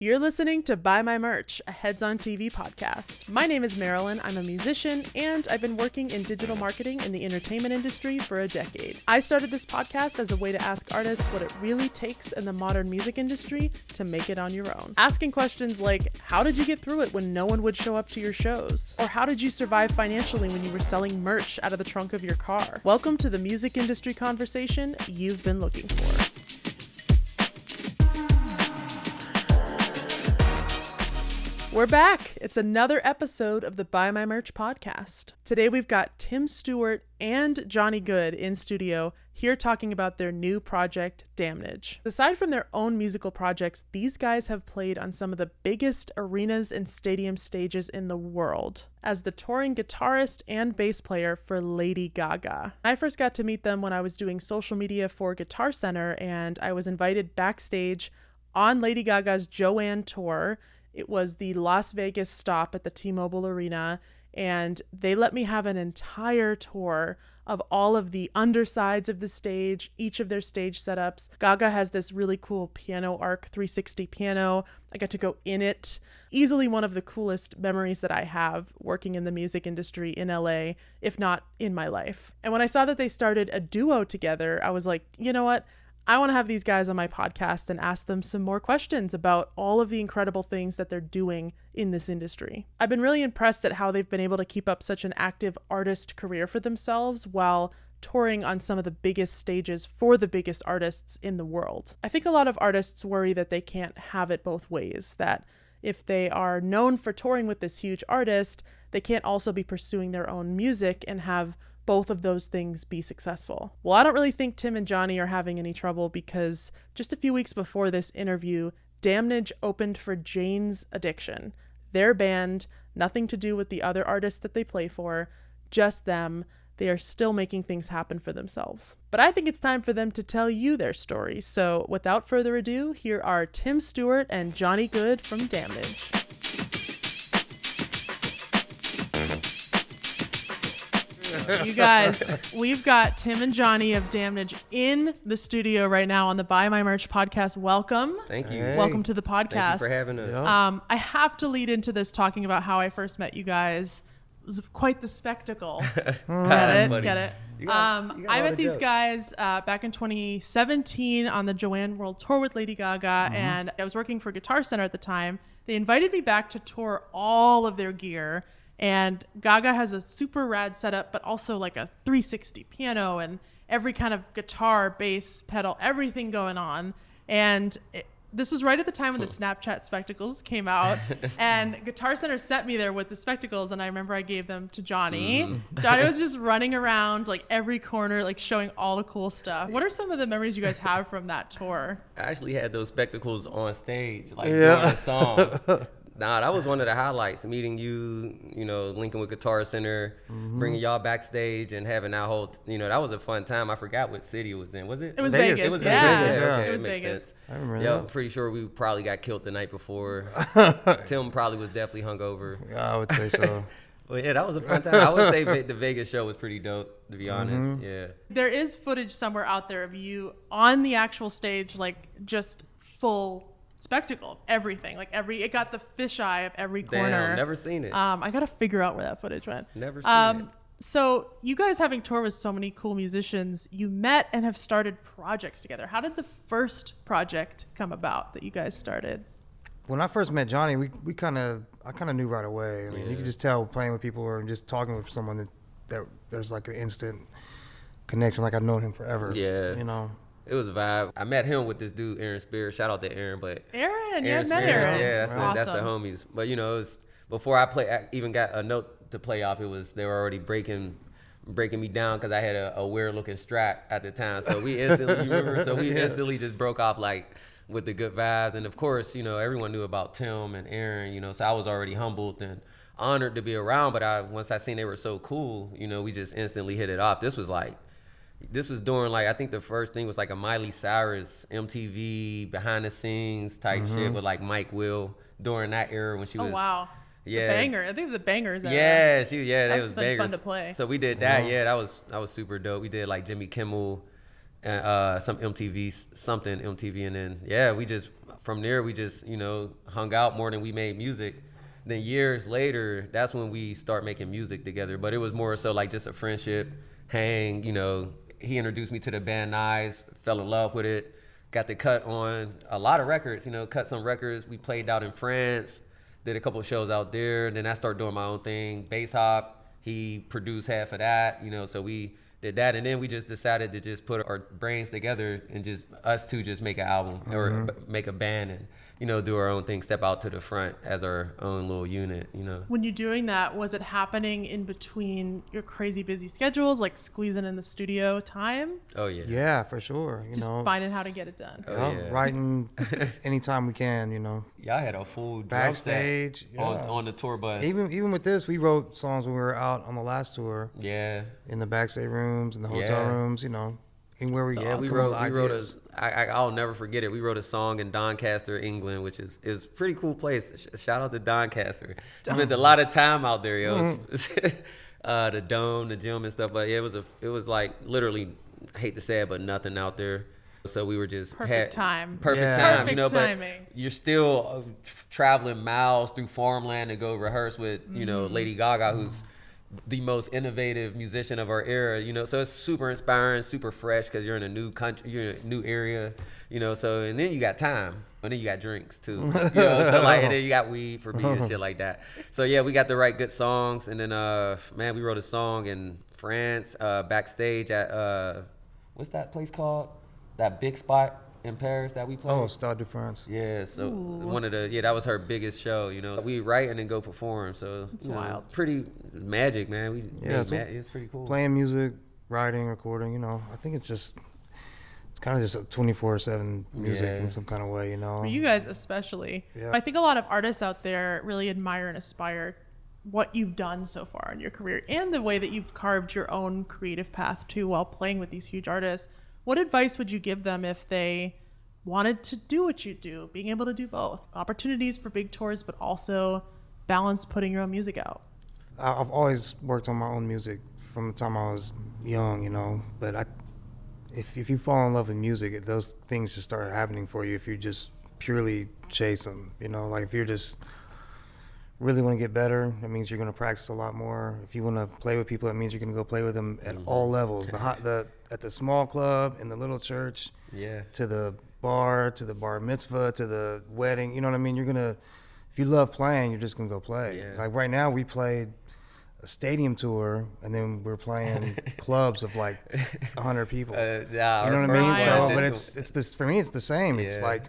You're listening to Buy My Merch, a Heads on TV podcast. My name is Marilyn. I'm a musician, and I've been working in digital marketing in the entertainment industry for a decade. I started this podcast as a way to ask artists what it really takes in the modern music industry to make it on your own. Asking questions like, how did you get through it when no one would show up to your shows? Or how did you survive financially when you were selling merch out of the trunk of your car? Welcome to the music industry conversation you've been looking for. We're back. It's another episode of the Buy My Merch podcast. Today we've got Tim Stewart and Jonny Goood in studio here talking about their new project, DAMNAGE. Aside from their own musical projects, these guys have played on some of the biggest arenas and stadium stages in the world as the touring guitarist and bass player for Lady Gaga. I first got to meet them when I was doing social media for Guitar Center, and I was invited backstage on Lady Gaga's Joanne tour. It was the Las Vegas stop at the T-Mobile Arena, and they let me have an entire tour of all of the undersides of the stage, each of their stage setups. Gaga has this really cool piano arc 360 piano. I got to go in it. Easily one of the coolest memories that I have working in the music industry in LA, if not in my life. And when I saw that they started a duo together, I was like, you know what? I want to have these guys on my podcast and ask them some more questions about all of the incredible things that they're doing in this industry. I've been really impressed at how they've been able to keep up such an active artist career for themselves while touring on some of the biggest stages for the biggest artists in the world. I think a lot of artists worry that they can't have it both ways, that if they are known for touring with this huge artist, they can't also be pursuing their own music and have both of those things be successful. Well, I don't really think Tim and Jonny are having any trouble because just a few weeks before this interview, DAMNAGE opened for Jane's Addiction. Their band, nothing to do with the other artists that they play for, just them. They are still making things happen for themselves. But I think it's time for them to tell you their story. So without further ado, here are Tim Stewart and Jonny Goood from DAMNAGE. You guys, we've got Tim and Jonny of DAMNAGE in the studio right now on the Buy My Merch podcast. Welcome. Thank you. Hey. Welcome to the podcast. Thank you for having us. Yeah. I have to lead into this talking about how I first met you guys. It was quite the spectacle. Get it? Buddy. Get it? You got I all met the these jokes. guys back in 2017 on the Joanne World Tour with Lady Gaga, and I was working for Guitar Center at the time. They invited me back to tour all of their gear. And Gaga has a super rad setup, but also like a 360 piano and every kind of guitar, bass, pedal, everything going on. And this was right at the time when the Snapchat spectacles came out. And Guitar Center sent me there with the spectacles. And I remember I gave them to Jonny. Jonny was just running around like every corner, like showing all the cool stuff. What are some of the memories you guys have from that tour? I actually had those spectacles on stage, like Yeah. during the song. Nah, that was one of the highlights, meeting you, linking with Guitar Center, bringing y'all backstage and having that whole, that was a fun time. I forgot what city it was in. Was it? It was Vegas. Vegas. It was Yeah. Vegas. Okay, It was makes Vegas. sense. I remember Yeah, that. I'm pretty sure we probably got killed the night before. Tim probably was definitely hungover. Yeah, I would say so. Well, yeah, that was a fun time. I would say the Vegas show was pretty dope, to be honest. Yeah. There is footage somewhere out there of you on the actual stage, like just full spectacle, everything, like it got the fisheye of every corner. Damn, never seen it. I gotta figure out where that footage went. Never seen it. So you guys having toured with so many cool musicians, you met and have started projects together. How did the first project come about that you guys started? When I first met Jonny, I kind of knew right away. I mean, you Yeah. could just tell playing with people or just talking with someone that there's like an instant connection, like I've known him forever. Yeah. It was a vibe. I met him with this dude, Aaron Spears. Shout out to Aaron, but Aaron, yeah, I Aaron met Spears, Aaron. yeah, that's the Awesome. homies. But it was before I even got a note to play off. They were already breaking me down because I had a weird looking strap at the time. So we instantly, you remember? So we instantly just broke off like with the good vibes. And of course, everyone knew about Tim and Aaron. So I was already humbled and honored to be around. But once I seen they were so cool, we just instantly hit it off. This was during I think the first thing was like a Miley Cyrus MTV behind the scenes type shit with like Mike Will during that era when she was. Oh wow. Yeah. The banger. I think the bangers. Yeah, that That's was been bangers. fun to play. So we did that. Yeah, that was super dope. We did like Jimmy Kimmel and some MTV, and then we just from there, we just, hung out more than we made music. Then years later, that's when we start making music together. But it was more so like just a friendship, hang, he introduced me to the band Knives, fell in love with it, got to cut on a lot of records, cut some records. We played out in France, did a couple of shows out there. Then I started doing my own thing, bass hop. He produced half of that, so we did that. And then we just decided to just put our brains together and just us two just make an album or make a band and, do our own thing, step out to the front as our own little unit, When you're doing that, was it happening in between your crazy busy schedules, like squeezing in the studio time? Oh, yeah. Yeah, for sure. Just finding how to get it done. Oh, yeah. Writing anytime we can, Y'all had a full backstage on the tour bus. Even with this, we wrote songs when we were out on the last tour. Yeah. In the backstage rooms, in the hotel rooms, anywhere we we wrote I'll never forget it. We wrote a song in Doncaster, England, which is a pretty cool place. Shout out to Doncaster. Spent a lot of time out there, yo. The dome, the gym and stuff. But yeah, it was like literally, I hate to say it, but nothing out there. So we were just perfect time. Perfect time, Perfect timing. But you're still traveling miles through farmland to go rehearse with, Lady Gaga, who's the most innovative musician of our era, so it's super inspiring, super fresh because you're in a new country, you're in a new area, so, and then you got time, and then you got drinks too, so like, and then you got weed for me and shit like that. So yeah, we got to write good songs, and then, man, we wrote a song in France, backstage at, what's that place called? That big spot in Paris that we played? Oh, Stade de France. Yeah, so that was her biggest show, We write and then go perform, so it's wild. Pretty magic, man. It's pretty cool. Playing music, writing, recording, I think it's kind of just a 24/7 music in some kind of way, For you guys especially. Yeah. I think a lot of artists out there really admire and aspire what you've done so far in your career and the way that you've carved your own creative path too while playing with these huge artists. What advice would you give them if they wanted to do what you do, being able to do both? Opportunities for big tours, but also balance putting your own music out. I've always worked on my own music from the time I was young, but if you fall in love with music, those things just start happening for you if you just purely chase them, like if you're just really want to get better, that means you're going to practice a lot more. If you want to play with people, that means you're going to go play with them at all levels. At the small club, in the little church, to the bar mitzvah, to the wedding. You know what I mean? If you love playing, you're just going to go play. Yeah. Like right now, we played a stadium tour, and then we're playing clubs of like 100 people. You know what I mean? So, but it's this for me. It's the same. Yeah. It's like.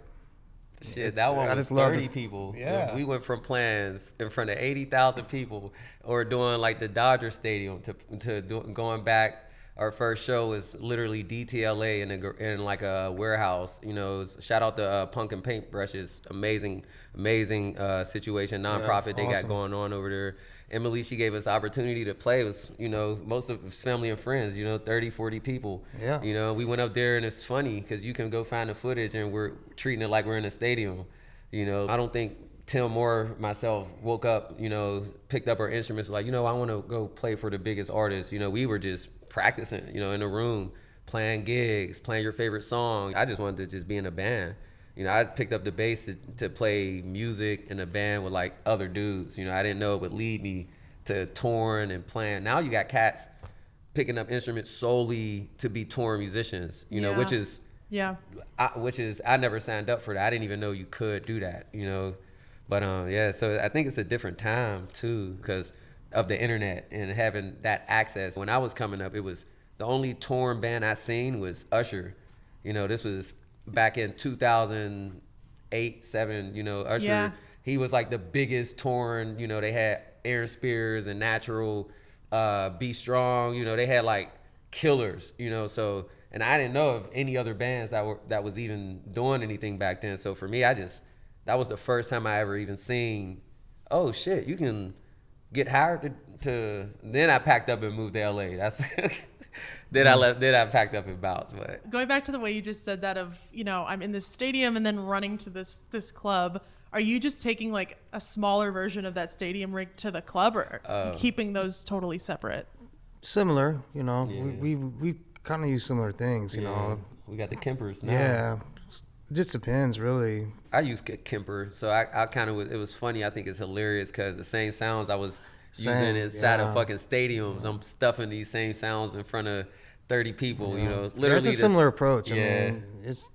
Shit, that one was 30 people. Yeah. We went from playing in front of 80,000 people or doing like the Dodger Stadium to going back. Our first show was literally DTLA in like a warehouse. Shout out to Punk and Paintbrushes. Amazing situation, nonprofit they got going on over there. Emily, she gave us the opportunity to play. It was, most of it's family and friends, 30, 40 people. Yeah. We went up there and it's funny because you can go find the footage and we're treating it like we're in a stadium. I don't think Tim or myself woke up, picked up our instruments like, I want to go play for the biggest artists. We were just practicing, in a room, playing gigs, playing your favorite song. I just wanted to just be in a band. I picked up the bass to play music in a band with like other dudes. I didn't know it would lead me to touring and playing. Now you got cats picking up instruments solely to be touring musicians, which is I never signed up for that. I didn't even know you could do that, But so I think it's a different time too because of the internet and having that access. When I was coming up, it was the only touring band I seen was Usher. This was back in 2008, 7, Usher, he was like the biggest touring, they had Aaron Spears and Natural, Be Strong, they had like killers, so, and I didn't know of any other bands that was even doing anything back then. So for me, that was the first time I ever even seen, oh shit, you can get hired to then I packed up and moved to LA. That's Then I packed up and bounced. But going back to the way you just said that of, I'm in this stadium and then running to this club, are you just taking like a smaller version of that stadium rig to the club or keeping those totally separate? Similar, we kind of use similar things, We got the Kempers now. Yeah. It just depends, really. I use Kemper, so I kind of it was funny. I think it's hilarious because the same sounds I was using inside of fucking stadiums, I'm stuffing these same sounds in front of 30 people. You know, literally. It's a similar approach. Yeah. I mean, it's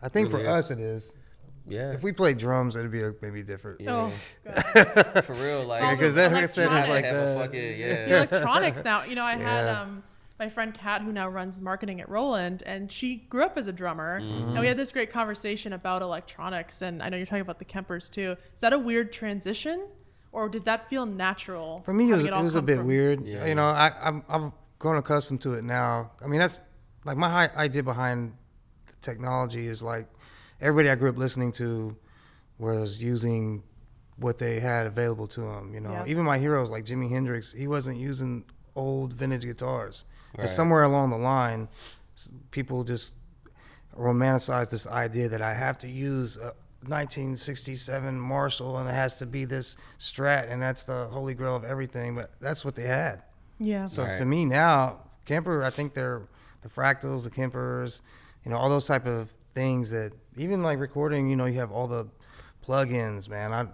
I think Really for us it is. Yeah. If we played drums, it'd be maybe different. Yeah. Oh, God. For real, like Because that like I said, it's like The electronics now. You know, I had my friend Kat, who now runs marketing at Roland, and she grew up as a drummer. And we had this great conversation about electronics. And I know you're talking about the Kempers too. Is that a weird transition, or did that feel natural? For me, it was a bit weird. Yeah. You know, I'm grown accustomed to it now. I mean, that's like my idea behind the technology is like everybody I grew up listening to was using what they had available to them. You know, even my heroes like Jimi Hendrix, he wasn't using old vintage guitars. Right. Somewhere along the line, people just romanticize this idea that I have to use a 1967 Marshall and it has to be this Strat and that's the holy grail of everything. But that's what they had. Yeah. So for me now, Kemper, I think they're the Fractals, the Kempers, you know, all those type of things that even like recording, you know, you have all the plugins, man.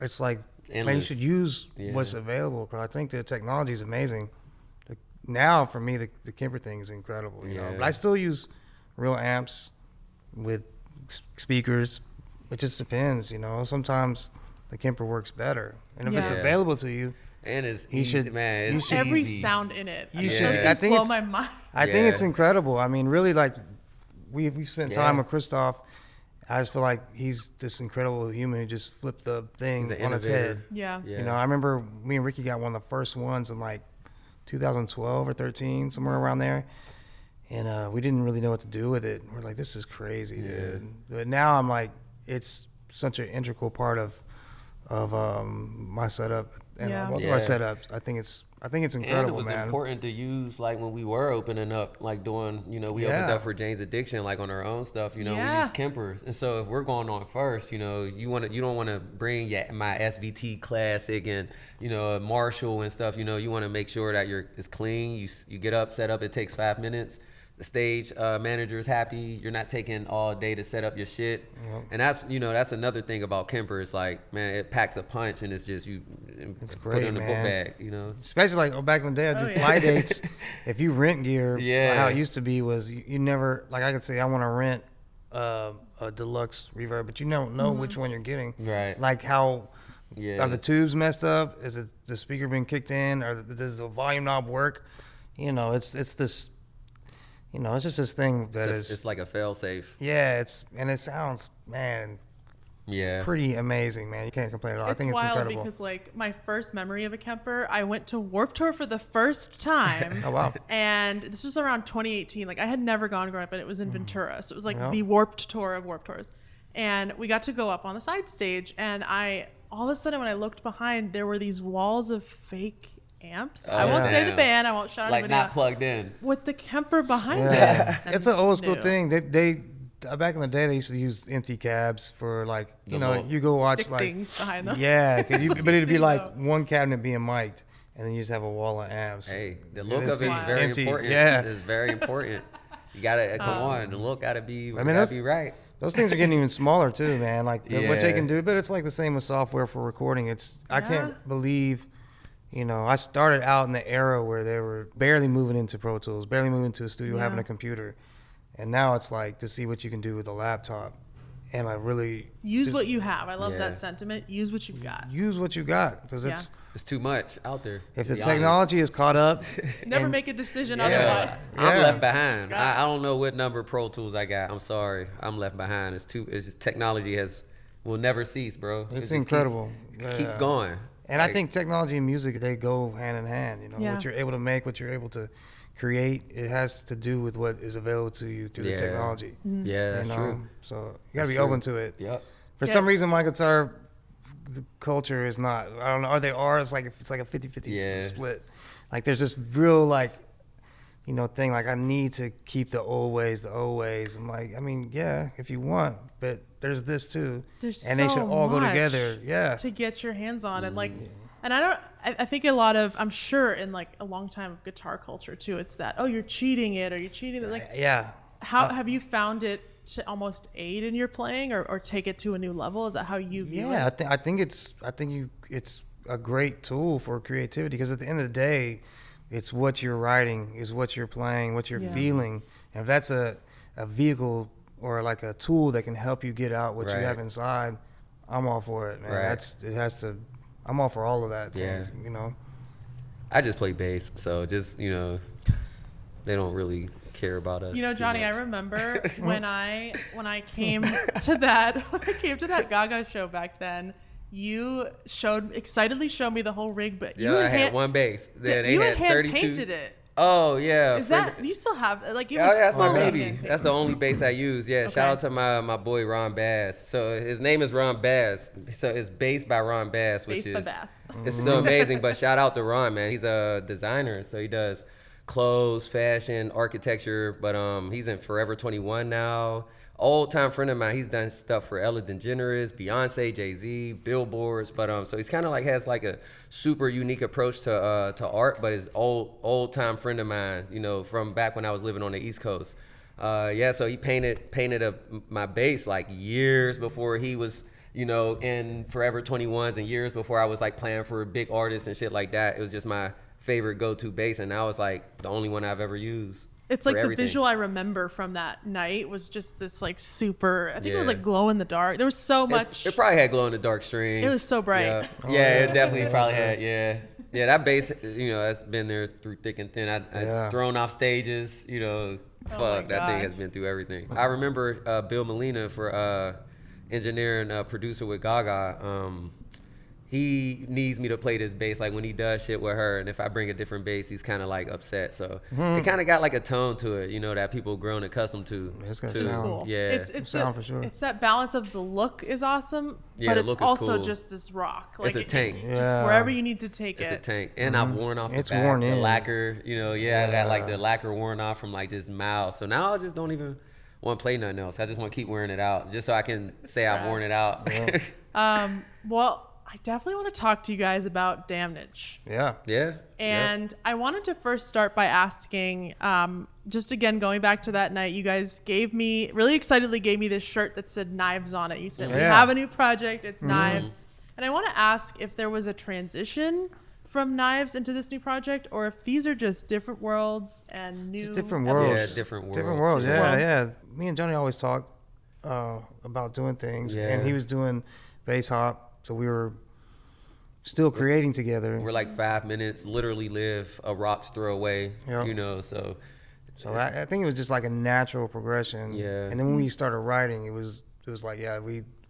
It's like, endless. Man, you should use what's available. Cause I think the technology is amazing. Now for me, the Kemper thing is incredible, you know, but I still use real amps with speakers. It just depends, you know, sometimes the Kemper works better. And if it's available to you, and it's easy, man. It's every easy. sound in it. You should. I think blow my mind. I think it's incredible. I mean, really, like we've spent time with Christoph. I just feel like he's this incredible human who just flipped the thing on its head. Yeah. You know, I remember me and Ricky got one of the first ones in like 2012 or 13, somewhere around there. And we didn't really know what to do with it. We're like, this is crazy, dude. But now I'm like, it's such an integral part of my setup and both of our setups. I think it's incredible, and it was man. important to use like when we were opening up, like doing, you know, we opened up for Jane's Addiction, like on our own stuff, you know, we use Kempers. And so if we're going on first, you know, you don't want to bring my SVT Classic and, you know, a Marshall and stuff, you know, you want to make sure that it's clean. You get up, set up, it takes 5 minutes. The stage manager is happy. You're not taking all day to set up your shit. And that's, you know, that's another thing about Kemper. It's like, man, it packs a punch and it's just it's put great, it in the book bag, you know. Especially like back in the day, I do fly dates. If you rent gear, how it used to be was you never, like I could say I want to rent a deluxe reverb, but you don't know which one you're getting. Right. Like how are the tubes messed up? Is it the speaker being kicked in? Or does the volume knob work? You know, it's this. You know, it's just this thing that it's like a fail safe. Yeah, it sounds, man, pretty amazing, man. You can't complain at all. I think it's incredible. It's wild because like my first memory of a Kemper, I went to Warped Tour for the first time. Oh wow! And this was around 2018. Like I had never gone growing up, and it was in Ventura, so it was like the Warped Tour of Warped Tours. And we got to go up on the side stage, and all of a sudden when I looked behind, there were these walls of fake amps. I won't say the band. I won't shout out the video. Like not plugged in. With the Kemper behind it. It's an old school thing. They back in the day they used to use empty cabs for like you go watch stick like things behind them. Yeah, but it'd be like one cabinet being mic'd and then you just have a wall of amps. Hey, the look of it is very important. Yeah, it's very important. You gotta come on. The look gotta be. Be right. Those things are getting even smaller too, man. Like what they can do, but it's like the same with software for recording. I can't believe. You know, I started out in the era where they were barely moving into Pro Tools, barely moving to a studio, having a computer. And now it's like to see what you can do with a laptop. And I really... Use what you have. I love that sentiment. Use what you've got. Use what you got. Because it's too much out there. If the technology is caught up... Never make a decision otherwise. I'm left behind. I don't know what number of Pro Tools I got. I'm sorry. I'm left behind. It's just technology will never cease, bro. It's incredible. Keeps going. And I think technology and music, they go hand in hand. You know, what you're able to make, what you're able to create, it has to do with what is available to you through the technology. Yeah, that's true. So you got to be open to it. Yep. For some reason, my guitar culture is not. I don't know. Or they are. It's like a 50-50 split. Like there's this real thing. Like I need to keep the old ways. I'm like, I mean, yeah, if you want, but there's this too. And they should all go together. Yeah. To get your hands on and I think a lot of, I'm sure in like a long time of guitar culture too, it's that, oh, you're cheating it or you're cheating it. Like, yeah. How have you found it to almost aid in your playing or take it to a new level? Is that how you view it? I think it's a great tool for creativity, because at the end of the day, it's what you're writing, is what you're playing, what you're feeling. And if that's a vehicle or like a tool that can help you get out what you have inside, I'm all for it, man. I'm all for all of that. Things, you know. I just play bass, so just, you know, they don't really care about us. You know, Johnny, I remember when I came to that Gaga show back then, you excitedly showed me the whole rig, but I had one bass. Then you had hand 32. painted it. Oh yeah. Is that you still have like it Yeah, was that's my fully baby. hand-painted. That's the only bass I use. Yeah. Okay. Shout out to my boy Ron Bass. So his name is Ron Bass. So it's Bass by Ron Bass, which Bass by is Bass. it's so amazing. But shout out to Ron, man. He's a designer, so he does clothes, fashion, architecture. But he's in Forever 21 now. Old time friend of mine. He's done stuff for Ellen DeGeneres, Beyonce, Jay-Z, billboards. But so he's kind of like has like a super unique approach to art. But his old time friend of mine, you know, from back when I was living on the East Coast. So he painted my bass like years before he was, you know, in Forever 21s, and years before I was like playing for big artists and shit like that. It was just my favorite go-to bass, and now it's like the only one I've ever used. It's like the visual I remember from that night was just this like super, I think it was like glow in the dark. There was so much. It probably had glow in the dark strings. It was so bright. Yeah, it definitely probably had, yeah. That bass, you know, that's been there through thick and thin. I've thrown off stages, you know, that thing has been through everything. I remember Bill Molina for engineer and producer with Gaga. He needs me to play this bass like when he does shit with her, and if I bring a different bass, he's kind of like upset. So it kind of got like a tone to it, you know, that people grown accustomed to. It's got Which is sound. cool. Yeah, it's sound for sure. It's that balance of the look is awesome, Yeah, but the it's look is also cool. just this rock. It's a tank. Just wherever you need to take it's it. a tank, and I've worn off the It's back, worn the in. lacquer. You know, I got like the lacquer worn off from like just miles. So now I just don't even want to play nothing else. I just want to keep wearing it out, just so I can say I've worn it out. Well, I definitely want to talk to you guys about DAMNAGE. Yeah. And I wanted to first start by asking, just again, going back to that night, you guys really excitedly gave me this shirt that said Knives on it. You said, we have a new project, it's Knives. And I want to ask if there was a transition from Knives into this new project, or if these are just different worlds and new... Just different worlds. Yeah, different worlds. Different worlds, Different worlds. yeah. Me and Johnny always talk about doing things, and he was doing bass hop, so we were still creating together. We're like 5 minutes, literally live a rock's throw away, you know, so I think it was just like a natural progression. Yeah. And then when we started writing, it was like,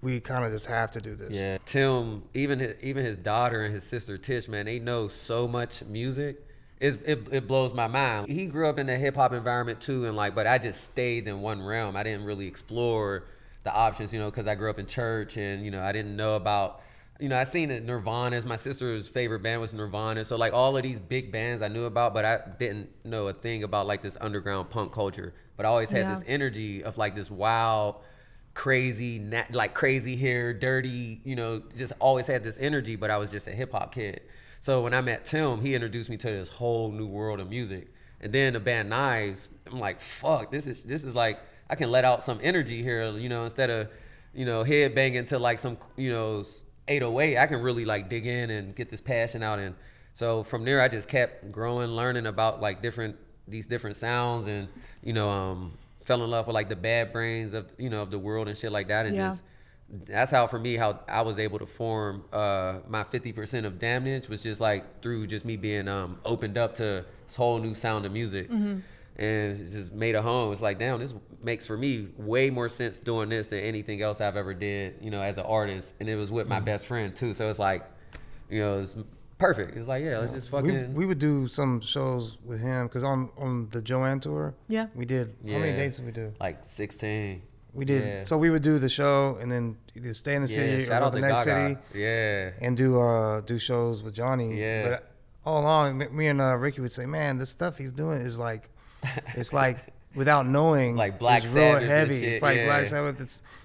we kind of just have to do this. Yeah, Tim, even his daughter and his sister Tish, man, they know so much music. It blows my mind. He grew up in a hip hop environment too, and but I just stayed in one realm. I didn't really explore the options, you know, because I grew up in church, and you know, I didn't know about. You know, I seen that Nirvana's my sister's favorite band was Nirvana. So like all of these big bands I knew about, but I didn't know a thing about like this underground punk culture. But I always had this energy of like this wild, crazy, like crazy hair, dirty, you know, just always had this energy, but I was just a hip hop kid. So when I met Tim, he introduced me to this whole new world of music. And then the band Knives, I'm like, fuck, this is like, I can let out some energy here, you know, instead of, you know, head banging to like some, you know, 808, I can really like dig in and get this passion out. And so from there, I just kept growing, learning about like these different sounds, and you know, fell in love with like the bad brains of, you know, of the world and shit like that. And just that's how I was able to form my 50% of DAMNAGE, was just like through just me being opened up to this whole new sound of music. And it just made a home. It's like, damn, this makes for me way more sense doing this than anything else I've ever did, you know, as an artist. And it was with my best friend too. So it's like, you know, it's perfect. It's like, yeah, let's just fucking. We would do some shows with him, because on the Joanne tour, we did. How many dates did we do? Like 16. We did. Yeah. So we would do the show and then either stay in the city or go to the next Gaga. city. And do shows with Johnny. Yeah. But all along, me and Ricky would say, man, the stuff he's doing is like, it's like without knowing, like Black it's real Sabbath heavy. shit, it's like Black Sabbath.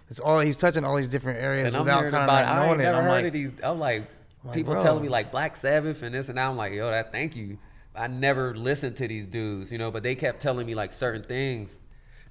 It's all, he's touching all these different areas and without kind of like knowing it. I ain't never I'm heard like, of these. I'm like people bro. telling me like Black Sabbath and this and that. I'm like, yo, thank you. I never listened to these dudes, you know, but they kept telling me like certain things.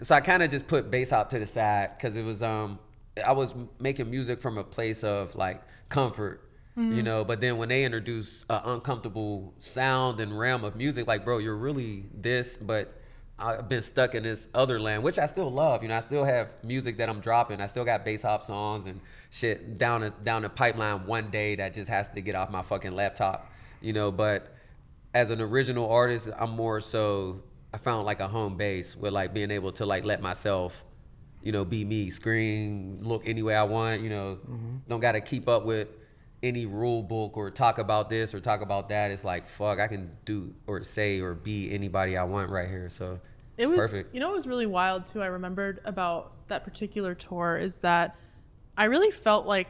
So I kind of just put bass hop to the side because it was I was making music from a place of like comfort, you know. But then when they introduce an uncomfortable sound and realm of music, like, bro, you're really this, but I've been stuck in this other land, which I still love. You know, I still have music that I'm dropping. I still got bass hop songs and shit down the pipeline one day that just has to get off my fucking laptop, you know. But as an original artist, I'm more so, I found like a home base with like being able to like let myself, you know, be me, scream, look any way I want, you know. Don't got to keep up with any rule book or talk about this or talk about that. It's like, fuck, I can do or say or be anybody I want right here. So it was perfect. You know, it was really wild too. I remembered about that particular tour is that I really felt like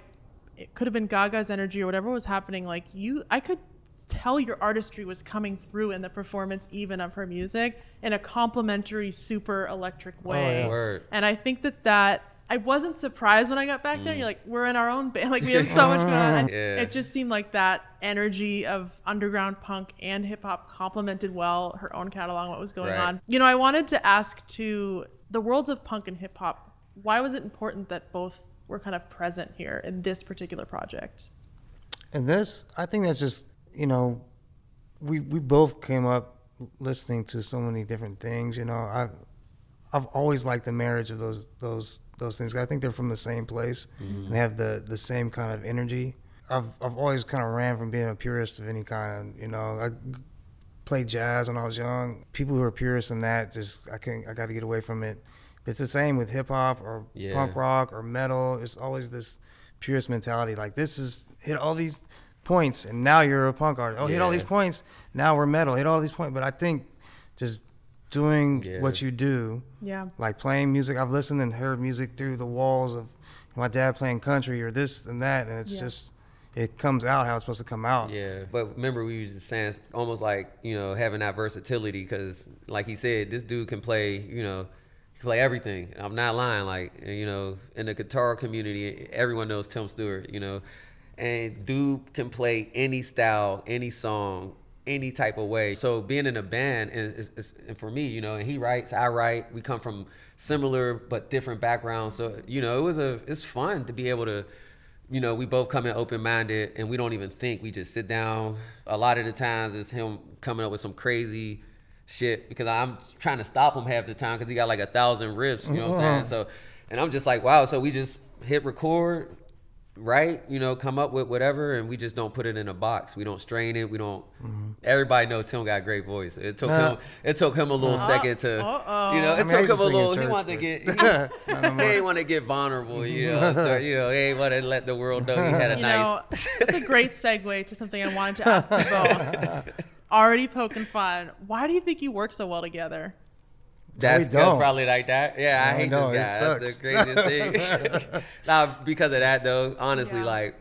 it could have been Gaga's energy or whatever was happening. Like I could tell your artistry was coming through in the performance even of her music in a complimentary, super electric way. Oh, yeah. Word. And I think that I wasn't surprised when I got back there. You're like, we're in our own band. Like, we have so much going on. And it just seemed like that energy of underground punk and hip hop complemented well her own catalog, what was going on. You know, I wanted to ask too, the worlds of punk and hip hop, why was it important that both were kind of present here in this particular project? And this, I think that's just, you know, we both came up listening to so many different things. You know, I've always liked the marriage of those things. I think they're from the same place and they have the same kind of energy. I've always kind of ran from being a purist of any kind. You know, I played jazz when I was young. People who are purists in that, I got to get away from it. It's the same with hip hop or punk rock or metal. It's always this purist mentality. Like, this is hit all these points and now you're a punk artist. Oh, hit all these points, now we're metal. Hit all these points. But I think just doing what you do, like playing music. I've listened and heard music through the walls of my dad playing country or this and that, and it's just, it comes out how it's supposed to come out. Yeah, but remember we was just saying almost like, you know, having that versatility, because like he said, this dude can play, you know, he can play everything. I'm not lying. Like, you know, in the guitar community, everyone knows Tim Stewart, you know, and dude can play any style, any song, any type of way. So being in a band, and for me, you know, and he writes, I write, we come from similar but different backgrounds. So, you know, it's fun to be able to, you know, we both come in open-minded and we don't even think, we just sit down. A lot of the times it's him coming up with some crazy shit because I'm trying to stop him half the time because he got like 1,000 riffs, you know what I'm saying? So, and I'm just like, wow, so we just hit record, right? You know, come up with whatever, and we just don't put it in a box. We don't strain it. We don't. Everybody know Tim got a great voice. It took him a little second to, you know, it took him a little. He wanted to get, he ain't want to get vulnerable. You know, he ain't want to let the world know he had a nice. It's a great segue to something I wanted to ask you both. Already poking fun. Why do you think you work so well together? That's probably like that. Yeah, I hate this guy. That's the craziest thing. Now, because of that, though, honestly, like,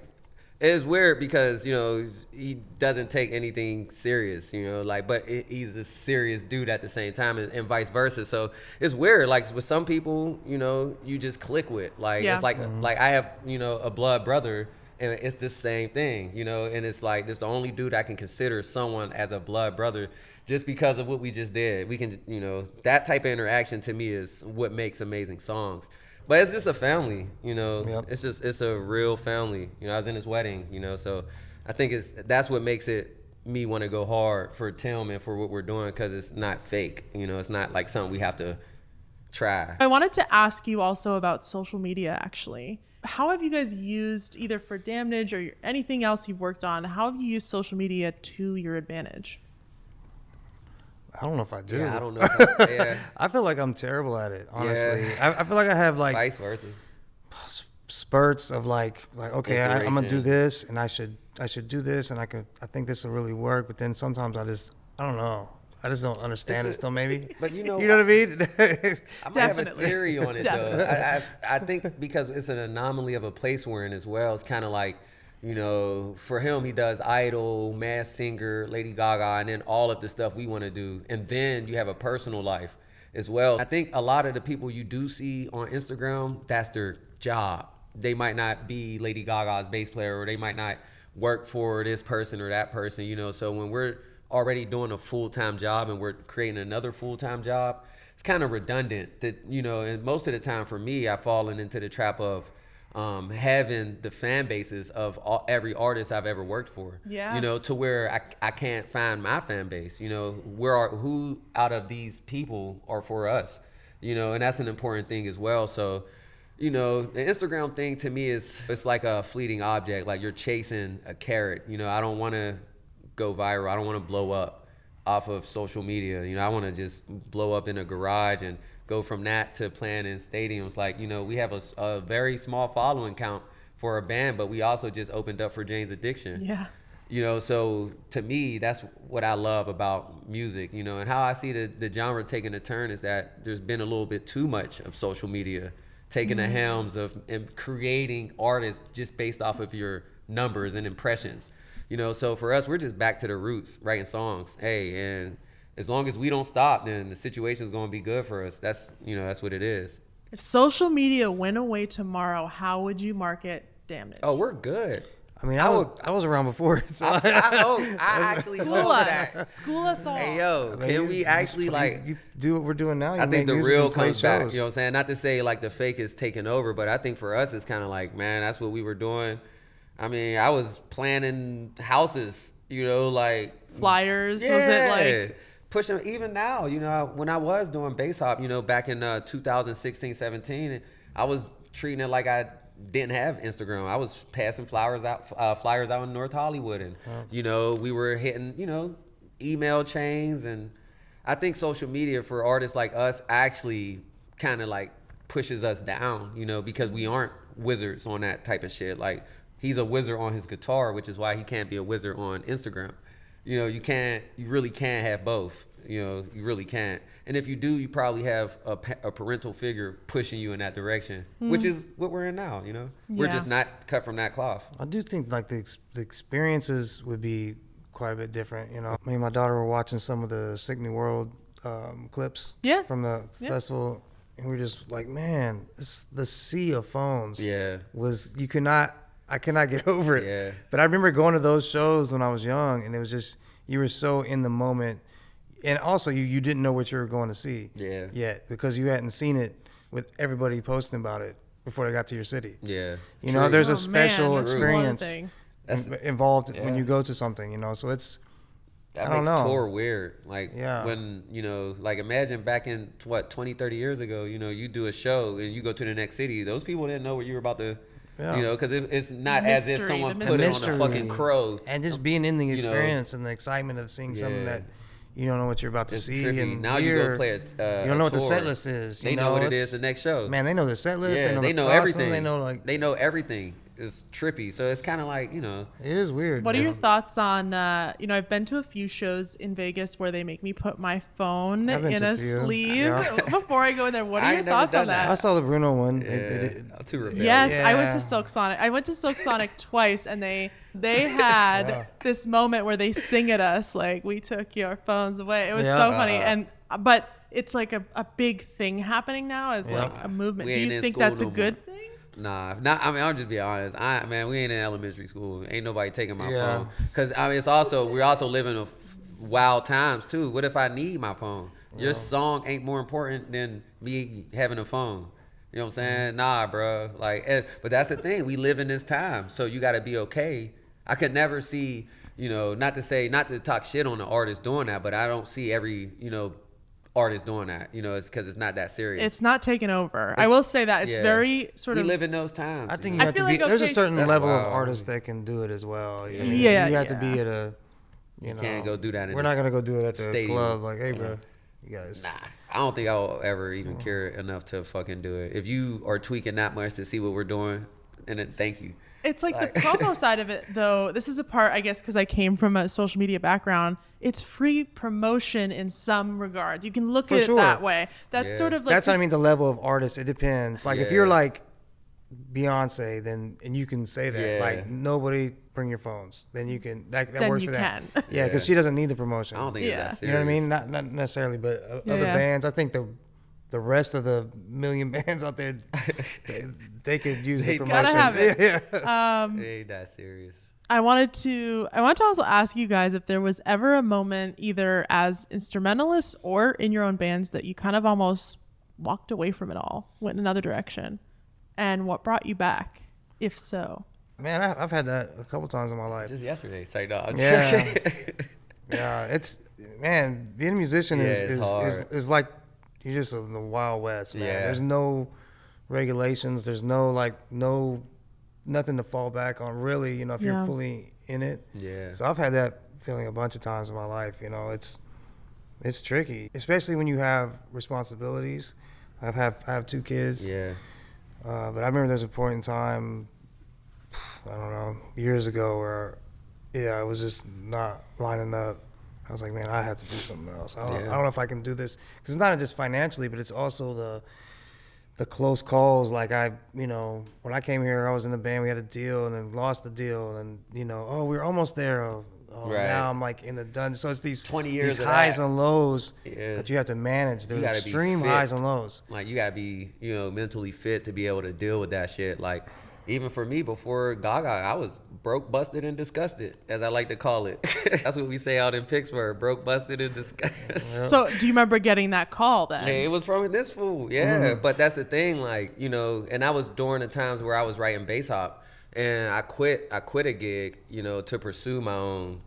it's weird because, you know, he doesn't take anything serious, you know, like, but he's a serious dude at the same time, and vice versa. So it's weird. Like, with some people, you know, you just click with. Like, it's like, like I have, you know, a blood brother, and it's the same thing, you know, and it's like, this the only dude I can consider someone as a blood brother. Just because of what we just did. We can, you know, that type of interaction to me is what makes amazing songs. But it's just a family, you know. It's a real family. You know, I was in his wedding, you know, so I think that's what makes it me want to go hard for Tim and for what we're doing, because it's not fake. You know, it's not like something we have to try. I wanted to ask you also about social media, actually. How have you guys used, either for DAMNAGE or anything else you've worked on, how have you used social media to your advantage? I don't know if I do. Yeah, I don't know. I feel like I'm terrible at it, honestly. I feel like I have like vice versa spurts of like okay, I'm gonna do this, and I should do this, and I think this will really work. But then sometimes I don't know. I just don't understand it still, maybe. But you know what I mean? I might have a theory on it though. I think because it's an anomaly of a place we're in as well. It's kind of like, you know, for him, he does Idol, Masked Singer, Lady Gaga, and then all of the stuff we want to do. And then you have a personal life as well. I think a lot of the people you do see on Instagram, that's their job. They might not be Lady Gaga's bass player, or they might not work for this person or that person, you know. So when we're already doing a full-time job and we're creating another full-time job, it's kind of redundant that, you know, and most of the time for me, I've fallen into the trap of having the fan bases of every artist I've ever worked for. Yeah. You know, to where I can't find my fan base. You know, who out of these people are for us? You know, and that's an important thing as well. So, you know, the Instagram thing to me it's like a fleeting object. Like you're chasing a carrot. You know, I don't want to go viral. I don't want to blow up off of social media. You know, I want to just blow up in a garage and go from that to playing in stadiums. Like, you know, we have a very small following count for a band, but we also just opened up for Jane's Addiction. Yeah. You know, so to me, that's what I love about music, you know, and how I see the genre taking a turn is that there's been a little bit too much of social media taking the helms of and creating artists just based off of your numbers and impressions. You know, so for us, we're just back to the roots, writing songs. Hey, and as long as we don't stop, then the situation's going to be good for us. That's, you know, that's what it is. If social media went away tomorrow, how would you market Damnage? Oh, we're good. I mean, I was around before. So I actually School hope us. that. School us all. Hey, yo, I mean, can we actually like... you do what we're doing now? You I think make the music real and play comes back, shows. you know what I'm saying? Not to say like the fake is taking over, but I think for us it's kind of like, man, that's what we were doing. I mean, I was planning houses, you know, like Flyers, was it like pushing even now, you know, when I was doing bass hop, you know, back in 2016, 17, I was treating it like I didn't have Instagram. I was passing flyers out in North Hollywood, and you know, we were hitting, you know, email chains, and I think social media for artists like us actually kind of like pushes us down, you know, because we aren't wizards on that type of shit. Like he's a wizard on his guitar, which is why he can't be a wizard on Instagram. You know, you really can't have both. You know, you really can't. And if you do, you probably have a parental figure pushing you in that direction, which is what we're in now, you know? We're Yeah. just not cut from that cloth. I do think like the experiences would be quite a bit different. You know, me and my daughter were watching some of the Sick New World clips from the festival, and we're just like, man, the sea of phones. Yeah. I cannot get over it. Yeah. But I remember going to those shows when I was young, and it was just, you were so in the moment. And also you didn't know what you were going to see yet, because you hadn't seen it with everybody posting about it before they got to your city. Yeah. You know, there's a man, special that's experience one thing. involved when you go to something, you know, so it's, That I don't makes know. tour weird. Like Yeah. when, you know, like imagine back in 20, 30 years ago, you know, you do a show and you go to the next city. Those people didn't know what you were about to, you know, because it's not as if Mystery, someone the put it on mystery. a fucking crow. And just being in the You know, experience and the excitement of seeing something that you don't know what you're about to It's see. trippy. And Now you go play a you don't know what the tour. set list is. They know what it is the next show. Man, they know the set list. Yeah, they know, the everything. they know everything. It's trippy. So it's kind of like, you know. It is weird. What are man. your thoughts on, you know, I've been to a few shows in Vegas where they make me put my phone I've been in to a a few. sleeve Yeah. before I go in there. What I are your ain't never thoughts on done that. I saw the Bruno one. I'm too rebellious. Yes, I went Yeah. to Silk Sonic. I went to Silk Sonic twice, and they had this moment where they sing at us like, "We took your phones away." It was so funny, but it's like a big thing happening now as like a movement. We Do ain't you in think school that's a no good more. thing? Nah, not. I mean, I'll just be honest. Man, we ain't in elementary school. Ain't nobody taking my Yeah. phone. Cause I mean, we're also living in wild times too. What if I need my phone? Your song ain't more important than me having a phone. You know what I'm saying? Nah, bro. Like, but that's the thing. We live in this time, so you got to be okay. I could never see, you know, not to talk shit on the artist doing that, but I don't see every, you know, artist doing that. You know, it's because it's not that serious. It's not taken over. I will say that it's very sort we of. live in those times. I think you you know? have to feel be. like, There's a okay, certain that's level of wild. artists that can do it as well. You know? Yeah, You have to yeah. be at a. You know, can't go do that in We're this not gonna go do it at the stadium. club. Like, hey, bro, you guys. Nah, I don't think I'll ever even care enough to fucking do it. If you are tweaking that much to see what we're doing, and then thank you. It's like the promo side of it, though. This is a part, I guess, because I came from a social media background. It's free promotion in some regards. You can look For at sure. it that way. That's sort of like That's what I mean. The level of artist. It depends. Like if Yeah. you're like Beyonce, then and you can say that. Yeah. Like nobody bring your phones. Then you can. That Then works you for that. can. Yeah, because she doesn't need the promotion. I don't think Yeah. it's that serious. You know what I mean? Not necessarily, but other Yeah. bands. I think the rest of the million bands out there, they could use the promotion. Gotta have it. Yeah. It ain't that serious. I wanted to also ask you guys if there was ever a moment, either as instrumentalists or in your own bands, that you kind of almost walked away from it all, went in another direction, and what brought you back, if so? Man, I've had that a couple times in my life. Just yesterday, say no. Yeah, yeah. It's man, being a musician is like you're just in the Wild West, man. Yeah. There's no regulations. There's no nothing to fall back on, really. You know, if you're fully in it. Yeah. So I've had that feeling a bunch of times in my life. You know, it's tricky, especially when you have responsibilities. I have 2 kids. Yeah. But I remember there's a point in time, I don't know, years ago where, I was just not lining up. I was like, man, I have to do something else. I don't know if I can do this. Because it's not just financially, but it's also the close calls. Like when I came here, I was in the band, we had a deal and then lost the deal. And, we were almost there. Right. Now I'm like in the dungeon. So it's these 20 years these highs and lows Yeah. that you have to manage. They're gotta extreme be fit. highs and lows. Like you gotta be, mentally fit to be able to deal with that shit. Like even for me, before Gaga, I was broke, busted, and disgusted, as I like to call it. That's what we say out in Pittsburgh: broke, busted, and disgusted. So do you remember getting that call then? Yeah, it was from this fool. Yeah, but that's the thing. Like and that was during the times where I was writing bass hop, and I quit a gig, to pursue my own,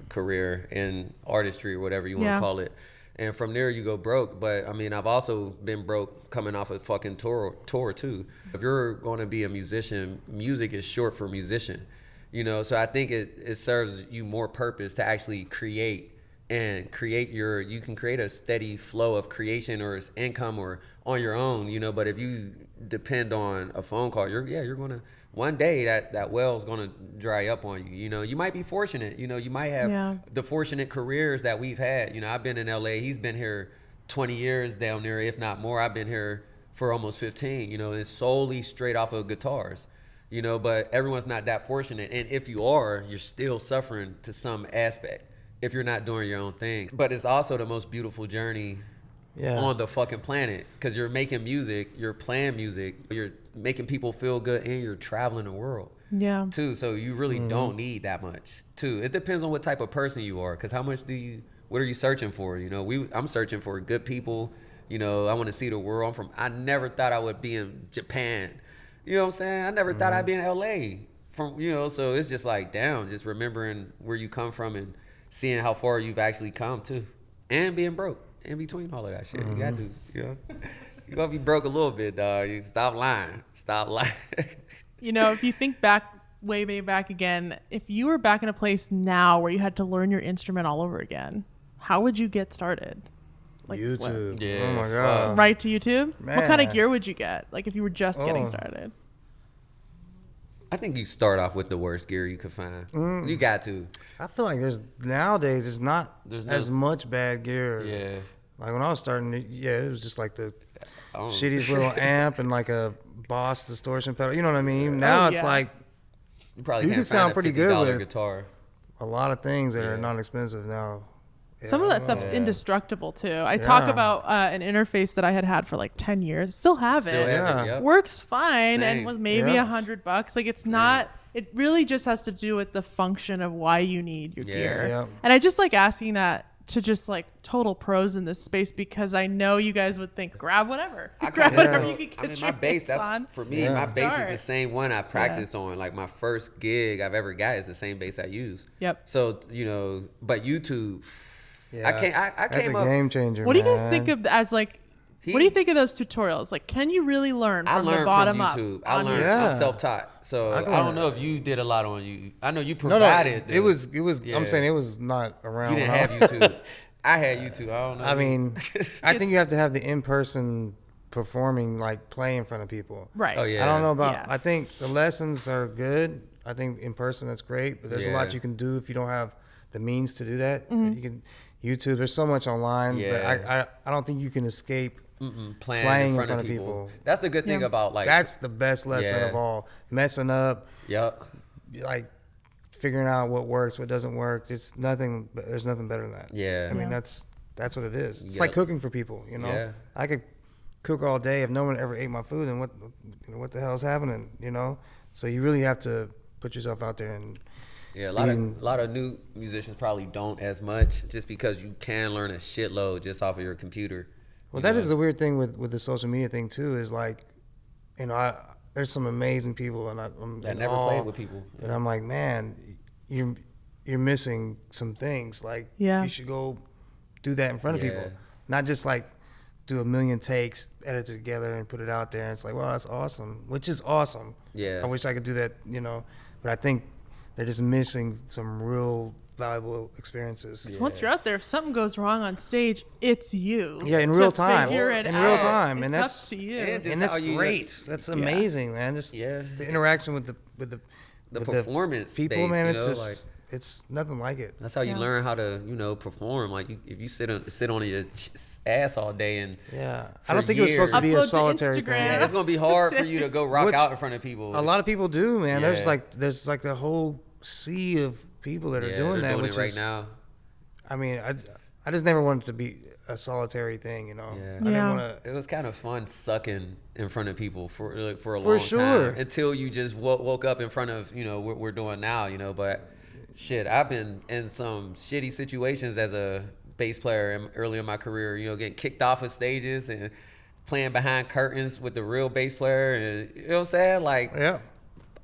career in artistry or whatever you want to call it. And from there you go broke. But I mean, I've also been broke coming off a fucking tour too. If you're going to be a musician, music is short for musician, so I think it serves you more purpose to actually create you can create a steady flow of creation or income or on your own, but if you depend on a phone call, you're going to, one day that well's going to dry up on you. You might be fortunate, you might have the fortunate careers that we've had. I've been in LA, he's been here 20 years down there, if not more. I've been here for almost 15, it's solely straight off of guitars, but everyone's not that fortunate. And if you are, you're still suffering to some aspect if you're not doing your own thing. But it's also the most beautiful journey on the fucking planet, because you're making music, you're playing music, you're making people feel good, and you're traveling the world too. So you really don't need that much too. It depends on what type of person you are, because what are you searching for? I'm searching for good people. I want to see the world. I never thought I would be in Japan. You know what I'm saying? I never thought I'd be in LA so it's just like, damn, just remembering where you come from and seeing how far you've actually come too, and being broke in between all of that shit. You got to, you gotta be broke a little bit, dog. You stop lying. If you think back, way back again, if you were back in a place now where you had to learn your instrument all over again, how would you get started? Like YouTube. What? Yeah. Oh my God. Right to YouTube? Man. What kind of gear would you get? Like if you were just getting started? I think you start off with the worst gear you could find. You got to. I feel like nowadays there's not as much bad gear. Yeah. Like when I was starting, it was just like the shittiest little amp and like a Boss distortion pedal. You know what I mean? Now it's like you probably can sound pretty good with guitar. A lot of things that are not expensive now. Some of that stuff's indestructible too. I talk about an interface that I had for like 10 years. Still have it. Yep. Works fine. Same. And was maybe $100. Like it's not, it really just has to do with the function of why you need your gear. Yep. And I just like asking that to just like total pros in this space, because I know you guys would think, grab whatever. Grab whatever you can get my bass, that's on. for me, my bass is the same one I practiced on. Like my first gig I've ever got is the same bass I use. Yep. So, but YouTube, I came That's a up. game changer. What do you guys think of as like, what do you think of those tutorials? Like, can you really learn from the bottom up? I learned. I'm self-taught, so I don't know if you did a lot on you. I know you provided. No, it was. I'm saying it was not around. You didn't have YouTube. I had YouTube. I don't know. I mean, I think you have to have the in-person performing, like playing in front of people. Right. Oh yeah. I don't know about. Yeah. I think the lessons are good. I think in person that's great, but there's a lot you can do if you don't have the means to do that. You can YouTube. There's so much online, but I don't think you can escape. Playing in front of people. That's the good thing about like. That's the best lesson of all. Messing up. Yep. Like figuring out what works, what doesn't work. It's nothing. There's nothing better than that. Yeah. I mean that's what it is. It's like cooking for people. Yeah. I could cook all day. If no one ever ate my food, then what the hell's happening? So you really have to put yourself out there and. Yeah, a lot of new musicians probably don't as much, just because you can learn a shitload just off of your computer. Well, that is the weird thing with the social media thing too. Is like, there's some amazing people, and I'm that never played with people. And I'm like, man, you're missing some things. Like, you should go do that in front of people, not just like do a million takes, edit it together, and put it out there. And it's like, well, that's awesome, which is awesome. Yeah, I wish I could do that, but I think they're just missing some real valuable experiences. Once you're out there, if something goes wrong on stage, it's you. Yeah, in real time. Figure it out. Real time, and it's that's up to you. And that's great. That's amazing, man. Just the interaction with the performance people, base, man. It's just it's nothing like it. That's how you learn how to perform. Like if you sit on your ass all day and I don't think it was supposed to be a solitary thing. Yeah, it's gonna be hard for you to go rock out in front of people. A lot of people do, man. There's like a whole sea of people that are doing that, doing which it right is now. I mean, I just never wanted it to be a solitary thing, I didn't want to. It was kind of fun sucking in front of people for a long time until you just woke up in front of what we're doing now, But shit, I've been in some shitty situations as a bass player early in my career, getting kicked off of stages and playing behind curtains with the real bass player, and you know what I'm saying, like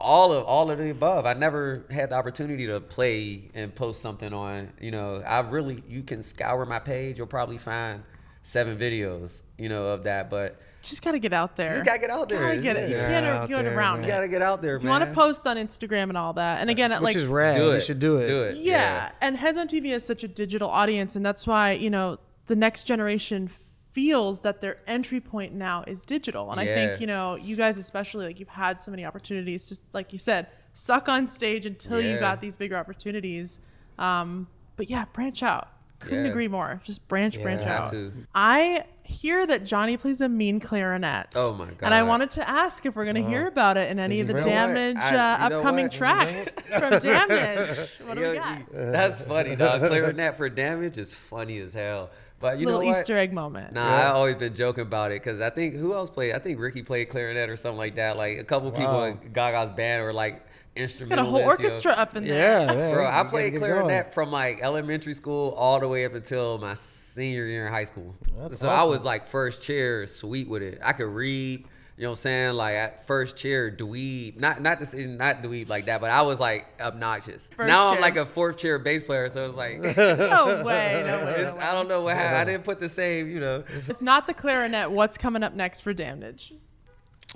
all of the above. I never had the opportunity to play and post something on, you can scour my page, you'll probably find 7 videos, of that, but you just gotta get out there. You just gotta get out there. You can't get around it. You gotta get out there, man. You want to post on Instagram and all that, and again, which is rad. You should do it. Yeah, and Heads on TV has such a digital audience, and that's why the next generation feels that their entry point now is digital. And I think you guys especially, like, you've had so many opportunities, just like you said, suck on stage until you got these bigger opportunities. But branch out. Couldn't agree more. Just branch out. I hear that Jonny plays a mean clarinet. Oh my god! And I wanted to ask if we're going to hear about it in any of the DAMNAGE upcoming tracks from DAMNAGE. What do we got? That's funny, dog. Clarinet for DAMNAGE is funny as hell. But you know what? Easter egg moment. Nah, I've always been joking about it because I think who else played? I think Ricky played clarinet or something like that. Like a couple people in Gaga's band were like instrumentalists. Got a whole orchestra up in there. Yeah, bro. I played clarinet from like elementary school all the way up until my senior year in high school. That's awesome. I was like first chair, sweet with it. I could read. You know what I'm saying? Like at first chair, dweeb. Not dweeb like that, but I was like obnoxious. I'm like a 4th chair bass player, so it's like no way. I don't know what happened. I didn't put the same, If not the clarinet, what's coming up next for DAMNAGE?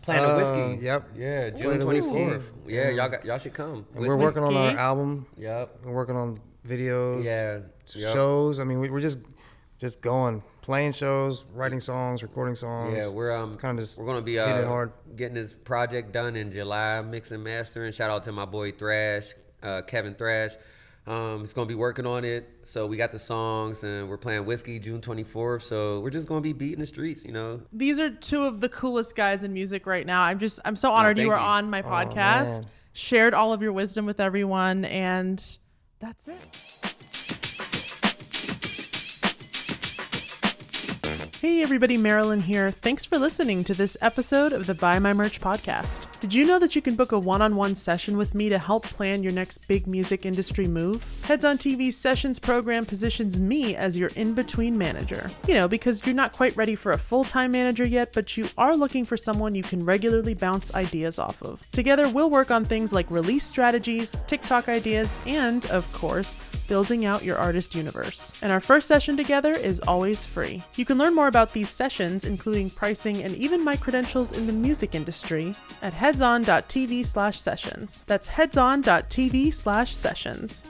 Playing a whiskey. Yep. Yeah, June 24th. Yeah, y'all should come. We're working on our album. Yep. We're working on videos. Yeah. Shows. I mean, we're just going, playing shows, writing songs, recording songs. Yeah, we're gonna be getting this project done in July, mixing, mastering. Shout out to my boy Thrash, Kevin Thrash. He's gonna be working on it. So we got the songs, and we're playing Whiskey June 24th. So we're just gonna be beating the streets, These are 2 of the coolest guys in music right now. I'm so honored you were on my podcast, shared all of your wisdom with everyone, and that's it. Hey everybody, Marilyn here. Thanks for listening to this episode of the Buy My Merch podcast. Did you know that you can book a one-on-one session with me to help plan your next big music industry move? Heads on TV's Sessions program positions me as your in-between manager. Because you're not quite ready for a full-time manager yet, but you are looking for someone you can regularly bounce ideas off of. Together, we'll work on things like release strategies, TikTok ideas, and, of course, building out your artist universe. And our first session together is always free. You can learn more about these sessions, including pricing and even my credentials in the music industry, at headson.tv/sessions. That's headson.tv/sessions.